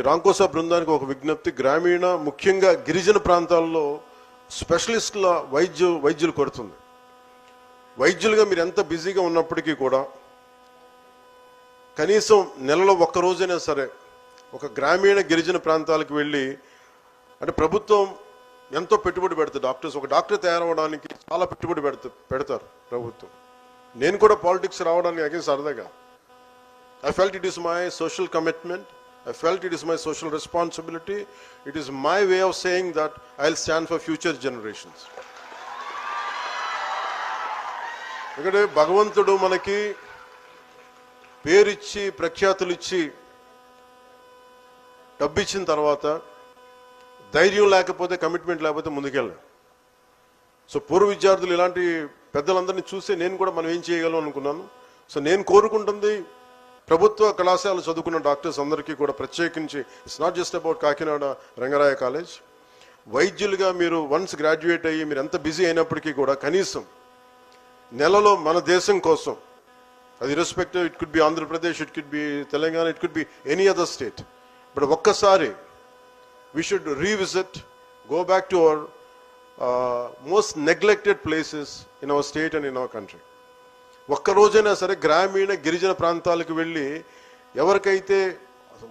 రాంకోసా బృందానికి ఒక విజ్ఞప్తి, గ్రామీణ ముఖ్యంగా గిరిజన ప్రాంతాల్లో స్పెషలిస్టుల వైద్యులు కొడుతుంది. వైద్యులుగా మీరు ఎంత బిజీగా ఉన్నప్పటికీ కూడా కనీసం నెలలో ఒక్క రోజైనా సరే ఒక గ్రామీణ గిరిజన ప్రాంతాలకు వెళ్ళి, అంటే ప్రభుత్వం ఎంతో పెట్టుబడి పెడుతుంది డాక్టర్స్, ఒక డాక్టర్ తయారవడానికి చాలా పెట్టుబడి పెడతారు ప్రభుత్వం. నేను కూడా పాలిటిక్స్ రావడానికి అగైన్ సరదాగా I felt it is my social commitment, I felt it is my social responsibility, it is my way of saying that I'll stand for future generations. ఎందుకంటే భగవంతుడు మనకి పేరిచ్చి ప్రఖ్యాతులు ఇచ్చి డబ్బు ఇచ్చిన తర్వాత ధైర్యం లేకపోతే, కమిట్మెంట్ లేకపోతే ముందుకెళ్ళాం. సో పూర్వ విద్యార్థులు ఇలాంటి పెద్దలందరినీ చూసి నేను కూడా మనం ఏం చేయగలం అనుకున్నాను. సో నేను కోరుకుంటుంది ప్రభుత్వ కళాశాల చదువుకున్న డాక్టర్స్ అందరికీ కూడా ప్రత్యేకించి, it's not just about Kakinada Rangaraya college, వైద్యులుగా మీరు వన్స్ గ్రాడ్యుయేట్ అయ్యి మీరు ఎంత బిజీ అయినప్పటికీ కూడా కనీసం నెలలో మన దేశం కోసం, అది respective, it could be Andhra Pradesh, it could be Telangana, it could be any other state, but ఒక్కసారి we should revisit, go back to our most neglected places in our state and in our country. ఒక్క రోజైనా సరే గ్రామీణ గిరిజన ప్రాంతాలకు వెళ్ళి ఎవరికైతే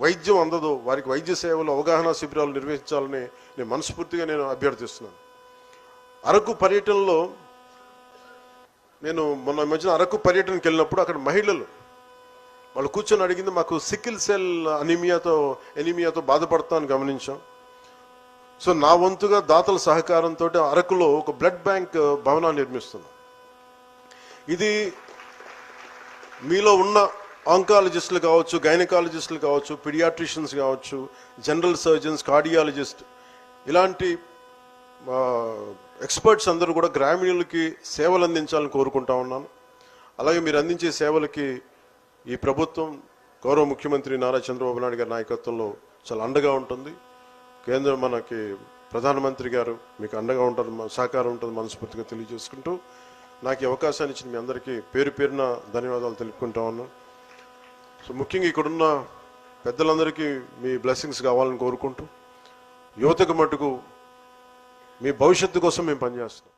వైద్యం అందదో వారికి వైద్య సేవలు అవగాహన శిబిరాలు నిర్వహించాలని నేను మనస్ఫూర్తిగా అభ్యర్థిస్తున్నాను. అరకు పర్యటనలో నేను మొన్న మధ్యన అరకు పర్యటనకి వెళ్ళినప్పుడు అక్కడ మహిళలు వాళ్ళు కూర్చొని అడిగింది, మాకు సికిల్ సెల్ ఎనీమియాతో బాధపడతామని గమనించాం. సో నా వంతుగా దాతల సహకారంతో అరకులో ఒక బ్లడ్ బ్యాంక్ భవనాన్ని నిర్మిస్తున్నాం. ఇది మీలో ఉన్న ఆంకాలజిస్టులు కావచ్చు, గైనకాలజిస్టులు కావచ్చు, పీడియాట్రిషియన్స్ కావచ్చు, జనరల్ సర్జన్స్, కార్డియాలజిస్ట్, ఇలాంటి ఎక్స్పర్ట్స్ అందరూ కూడా గ్రామీణులకి సేవలు అందించాలని కోరుకుంటా ఉన్నాను. అలాగే మీరు అందించే సేవలకి ఈ ప్రభుత్వం గౌరవ ముఖ్యమంత్రి నారా చంద్రబాబు నాయుడు గారి నాయకత్వంలో చాలా అండగా ఉంటుంది. కేంద్రం మనకి ప్రధానమంత్రి గారు మీకు అండగా ఉంటారు, సహకారం ఉంటుంది మనస్ఫూర్తిగా తెలియజేసుకుంటూ, నాకు ఈ అవకాశాన్ని ఇచ్చిన మీ అందరికీ పేరు పేరున ధన్యవాదాలు తెలుపుకుంటా ఉన్నాను. సో ముఖ్యంగా ఇక్కడున్న పెద్దలందరికీ మీ బ్లెస్సింగ్స్ కావాలని కోరుకుంటూ, యువతకు మటుకు మీ భవిష్యత్తు కోసం మేము పనిచేస్తాం.